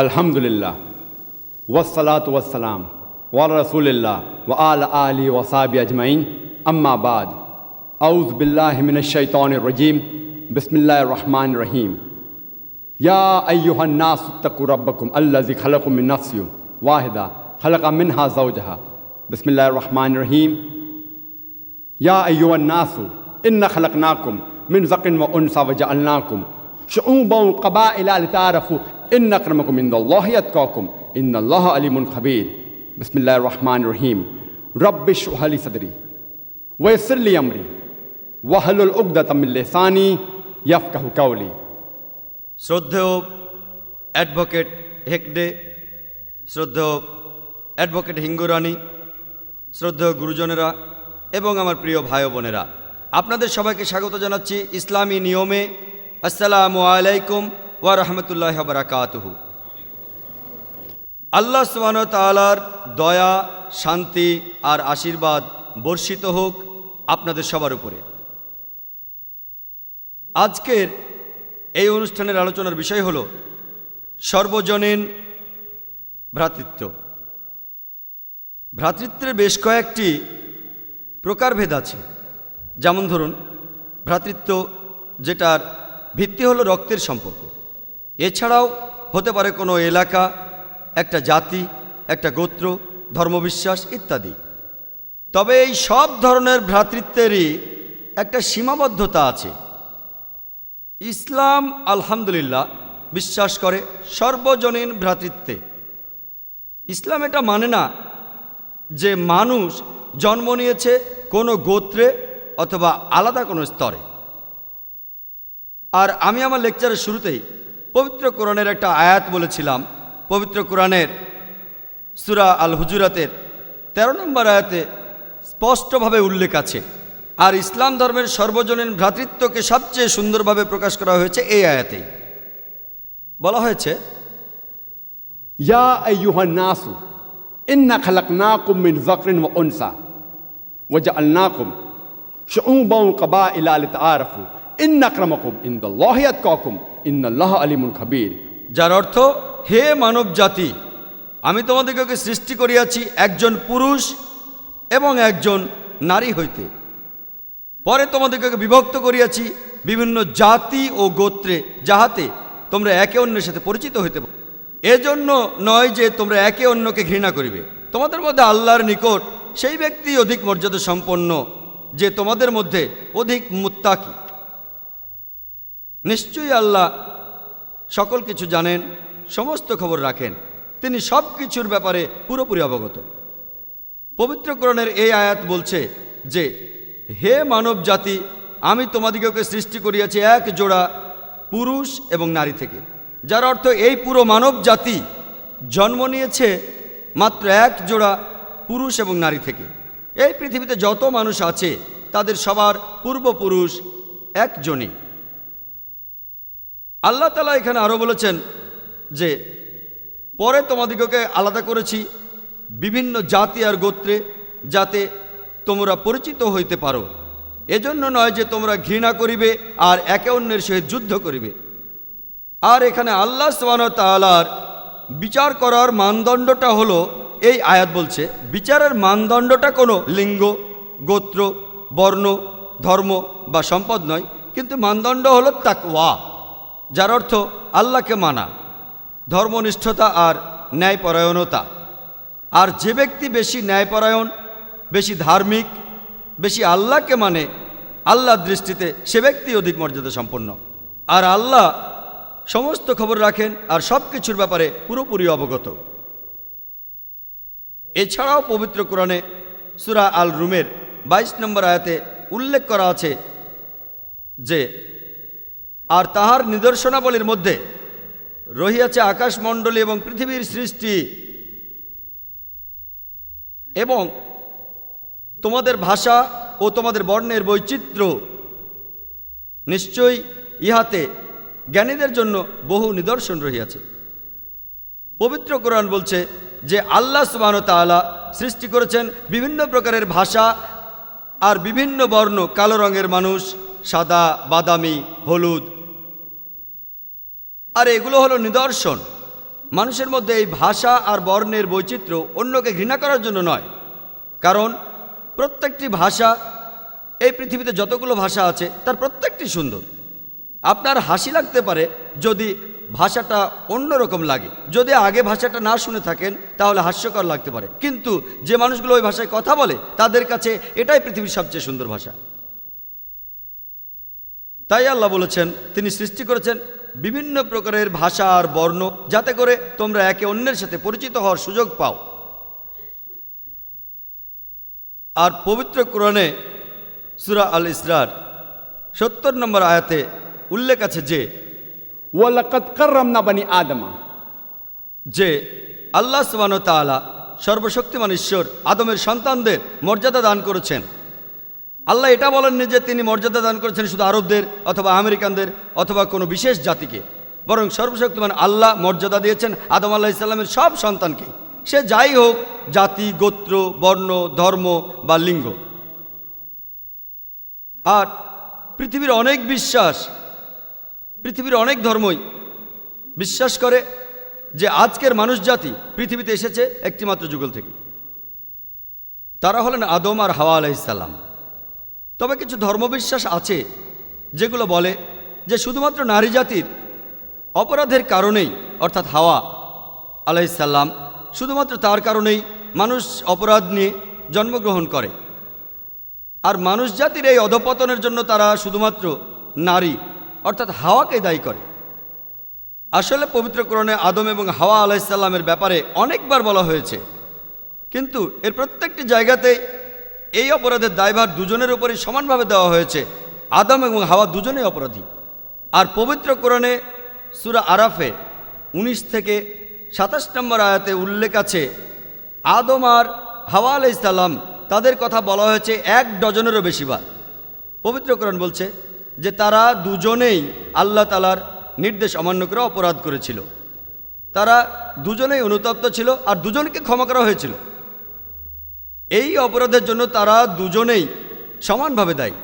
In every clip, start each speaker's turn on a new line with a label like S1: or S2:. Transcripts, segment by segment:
S1: अल्हम्दुलिल्लाह वस्सलातु वस्सलाम वाला रसूलिल्लाह व आला आलिहि व सहाबिहि अजमईन अम्मा बाद औज़ु बिल्लाहि मिनश शैतानिर रजीम बिस्मिल्लाहिर रहमानिर रहीम या अय्युहन नासु इत्तक़ू रब्बकुम अल्लज़ी खलक़कुम मिन नफ्सिन वाहिदा खलक़ा मिनहा ज़ौजहा बिस्मिल्लाहिर रहमानिर रहीम या अय्युहन नासु इन्ना खलक़नाकुम मिन ज़करिन व उन्सा व जअलनाकुम शुऊबन व क़बाइला लिताअरफ़ू इन्न अक्रमकुम इंदल्लाहि अत्क़ाकुम इन्नल्लाहा अलीमुन ख़बीर बिस्मिल्लाहिर रहमानिर रहीम रब्बि इश्रह ली सदरी व यस्सिर ली अमरी वहलुल उक़दतम मिन लिसानी यफ़क़हू क़ौली।
S2: শ্রদ্ধেয় অ্যাডভোকেট হেগডে, শ্রদ্ধেয় অ্যাডভোকেট হিঙ্গুরানি, শ্রদ্ধেয় গুরুজনেরা এবং আমার প্রিয় ভাই বোনেরা, আপনাদের সবাইকে স্বাগত জানাচ্ছি ইসলামী নিয়মে। আসসালামু আলাইকুম ওয়া রাহমাতুল্লাহি ওয়া বারাকাতুহু। আল্লাহ সুবহানাহু ওয়া তাআলার দয়া, শান্তি আর আশীর্বাদ বর্ষিত হোক আপনাদের সবার উপরে। আজকের এই অনুষ্ঠানের আলোচনার বিষয় হল সর্বজনীন ভ্রাতৃত্ব। ভ্রাতৃত্বের বেশ কয়েকটি প্রকারভেদ আছে। যেমন ধরুন, ভ্রাতৃত্ব যেটার ভিত্তি হলো রক্তের সম্পর্ক। এছাড়াও হতে পারে কোনো এলাকা, একটা জাতি, একটা গোত্র, ধর্মবিশ্বাস ইত্যাদি। তবে এই সব ধরনের ভ্রাতৃত্বেরই একটা সীমাবদ্ধতা আছে। ইসলাম আলহামদুলিল্লাহ বিশ্বাস করে সর্বজনীন ভ্রাতৃত্বে। ইসলাম এটা মানে না যে মানুষ জন্ম নিয়েছে কোনো গোত্রে অথবা আলাদা কোনো স্তরে। আর আমি আমার লেকচারের শুরুতেই পবিত্র কোরআনের একটা আয়াত বলেছিলাম। পবিত্র কোরআনের সূরা আল হুজুরাতের 13 নম্বর আয়াতে স্পষ্টভাবে উল্লেখ আছে। আর ইসলাম ধর্মের সর্বজনীন ভ্রাতৃত্বকে সবচেয়ে সুন্দরভাবে প্রকাশ করা হয়েছে এই আয়াতেই। বলা হয়েছে,
S1: या अय्युहन नासु इन्ना खलक़नाकुम मिन ज़करिन व उन्सा व जअलनाकुम शुऊबन व क़बाइला लिताअरफ़ू इन्न अक्रमकुम इंदल्लाहि अत्क़ाकुम इन्नल्लाहा अलीमुन ख़बीर।
S2: যার অর্থ, হে মানব জাতি, আমি তোমাদেরকে সৃষ্টি করিয়াছি একজন পুরুষ এবং একজন নারী হইতে, পরে তোমাদেরকে বিভক্ত করিয়াছি বিভিন্ন জাতি ও গোত্রে, যাহাতে তোমরা একে অন্যের সাথে পরিচিত হইতে পারো। এজন্য নয় যে তোমরা একে অন্যকে ঘৃণা করিবে। তোমাদের মধ্যে আল্লাহর নিকট সেই ব্যক্তি অধিক মর্যাদা সম্পন্ন যে তোমাদের মধ্যে অধিক মুত্তাকি। নিশ্চয়ই আল্লাহ সকল কিছু জানেন, সমস্ত খবর রাখেন, তিনি সব কিছুর ব্যাপারে পুরোপুরি অবগত। পবিত্র কোরআনের এই আয়াত বলছে যে, হে মানব জাতি, আমি তোমাদিগকে সৃষ্টি করিয়াছি এক জোড়া পুরুষ এবং নারী থেকে। যার অর্থ, এই পুরো মানব জাতি জন্ম নিয়েছে মাত্র এক জোড়া পুরুষ এবং নারী থেকে। এই পৃথিবীতে যত মানুষ আছে তাদের সবার পূর্বপুরুষ একজনই। আল্লাহ তাআলা এখানে আরও বলেছেন যে, পরে তোমাদিগকে আলাদা করেছি বিভিন্ন জাতি আর গোত্রে, যাতে তোমরা পরিচিত হইতে পারো। এজন্য নয় যে তোমরা ঘৃণা করিবে আর একে অন্যের সহিত যুদ্ধ করিবে। আর এখানে আল্লাহ সুবহানাহু ওয়া তাআলার বিচার করার মানদণ্ডটা হলো, এই আয়াত বলছে, বিচারের মানদণ্ডটা কোনো লিঙ্গ, গোত্র, বর্ণ, ধর্ম বা সম্পদ নয়, কিন্তু মানদণ্ড হলো তাকওয়া, যার অর্থ আল্লাহকে মানা, ধর্মনিষ্ঠতা আর ন্যায়পরায়ণতা। আর যে ব্যক্তি বেশি ন্যায়পরায়ণ, বেশি ধার্মিক, বেশি আল্লাহকে মানে, আল্লাহর দৃষ্টিতে সে ব্যক্তি অধিক মর্যাদা সম্পন্ন। আর আল্লাহ সমস্ত খবর রাখেন আর সব কিছুর ব্যাপারে পুরোপুরি অবগত। এছাড়াও পবিত্র কোরআনে সূরা আল রুমের 22 নম্বর আয়াতে উল্লেখ করা আছে যে, আর তাহার নিদর্শনাবলীর মধ্যে রহিয়াছে আকাশমণ্ডলী এবং পৃথিবীর সৃষ্টি এবং তোমাদের ভাষা ও তোমাদের বর্ণের বৈচিত্র্য। নিশ্চয়ই ইহাতে জ্ঞানীদের জন্য বহু নিদর্শন রহিয়াছে। পবিত্র কোরআন বলছে যে আল্লাহ সুবহানাহু ওয়া তাআলা সৃষ্টি করেছেন বিভিন্ন প্রকারের ভাষা আর বিভিন্ন বর্ণ, কালো রঙের মানুষ, সাদা, বাদামি, হলুদ। আর এগুলো হলো নিদর্শন। মানুষের মধ্যে এই ভাষা আর বর্ণের বৈচিত্র্য অন্যকে ঘৃণা করার জন্য নয়, কারণ প্রত্যেকটি ভাষা, এই পৃথিবীতে যতগুলো ভাষা আছে তার প্রত্যেকটি সুন্দর। আপনার হাসি লাগতে পারে যদি ভাষাটা অন্যরকম লাগে, যদি আগে ভাষাটা না শুনে থাকেন তাহলে হাস্যকর লাগতে পারে, কিন্তু যে মানুষগুলো ওই ভাষায় কথা বলে তাদের কাছে এটাই পৃথিবীর সবচেয়ে সুন্দর ভাষা। তাই আল্লাহ বলেছেন তিনি সৃষ্টি করেছেন বিভিন্ন প্রকারের ভাষা আর বর্ণ, যাতে করে তোমরা একে অন্যের সাথে পরিচিত হওয়ার সুযোগ পাও। আর পবিত্র কোরআনে সূরা আল ইসরার ৭০ নম্বর আয়াতে উল্লেখ আছে যে
S1: ওয়ালাকাদ কাররামনা বানি আদমা,
S2: যে আল্লাহ সুবহানাহু ওয়া তাআলা সর্বশক্তিমান ঈশ্বর আদমের সন্তানদের মর্যাদা দান করেছেন। আল্লাহ এটা বলেননি যে তিনি মর্যাদা দান করেছেন শুধু আরবদের অথবা আমেরিকানদের অথবা কোনো বিশেষ জাতিকে, বরং সর্বশক্তিমান আল্লাহ মর্যাদা দিয়েছেন আদম আলাইহিস সালামের সব সন্তানকে, সে যাই হোক, জাতি, গোত্র, বর্ণ, ধর্ম বা লিঙ্গ। আর পৃথিবীর অনেক ধর্মই বিশ্বাস করে যে আজকের মানুষ জাতি পৃথিবীতে এসেছে একটিমাত্র যুগল থেকে। তারা হলেন আদম আর হাওয়া আলাইহিস সালাম। তবে কিছু ধর্মবিশ্বাস আছে যেগুলো বলে যে শুধুমাত্র নারী জাতির অপরাধের কারণেই, অর্থাৎ হাওয়া আলাইহিস সালাম, শুধুমাত্র তার কারণেই মানুষ অপরাধ নিয়ে জন্মগ্রহণ করে। আর মানুষ জাতির এই অধঃপতনের জন্য তারা শুধুমাত্র নারী অর্থাৎ হাওয়াকে দায়ী করে। আসলে পবিত্র কোরআনে আদম এবং হাওয়া আলাইহিস সালামের ব্যাপারে অনেকবার বলা হয়েছে, কিন্তু এর প্রত্যেকটি জায়গাতেই এই অপরাধের দায়ভার দুজনের উপরই সমানভাবে দেওয়া হয়েছে। আদম এবং হাওয়া দুজনেই অপরাধী। আর পবিত্র কোরআনে সূরা আরাফে 19 থেকে 27 নম্বর আয়াতে উল্লেখ আছে আদম আর হাওয়া আলাইহিস সালাম তাদের কথা বলা হয়েছে 1 ডজনেরও বেশিবার। পবিত্র কোরআন বলছে যে তারা দুজনেই আল্লাহ তাআলার নির্দেশ অমান্য করে অপরাধ করেছিল। তারা দুজনেই অনুতপ্ত ছিল আর দুজনকে ক্ষমা করা হয়েছিল। এই অপরাধের জন্য তারা দুজনেই সমানভাবে দায়ী।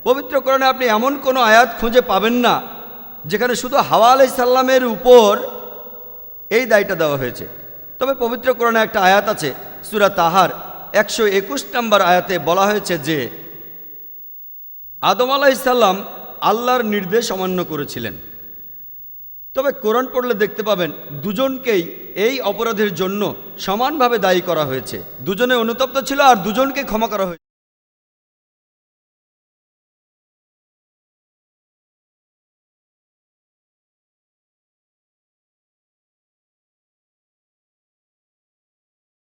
S2: পবিত্র কোরআনে আপনি এমন কোনো আয়াত খুঁজে পাবেন না যেখানে শুধু হাওয়া আলাইহিস সালামের উপর এই দায়টা দেওয়া হয়েছে। তবে পবিত্র কোরআনে একটা আয়াত আছে সূরা তাহার 121 নম্বর আয়াতে বলা হয়েছে যে আদম আলাইহিস সালাম আল্লাহর নির্দেশ অমান্য করেছিলেন। তবে কোরআন পড়লে দেখতে পাবেন দুজনকেই এই অপরাধের জন্য সমানভাবে দায়ী করা হয়েছে। দুজনে অনুতপ্ত ছিল আর দুজনকে ক্ষমা করা হয়েছে।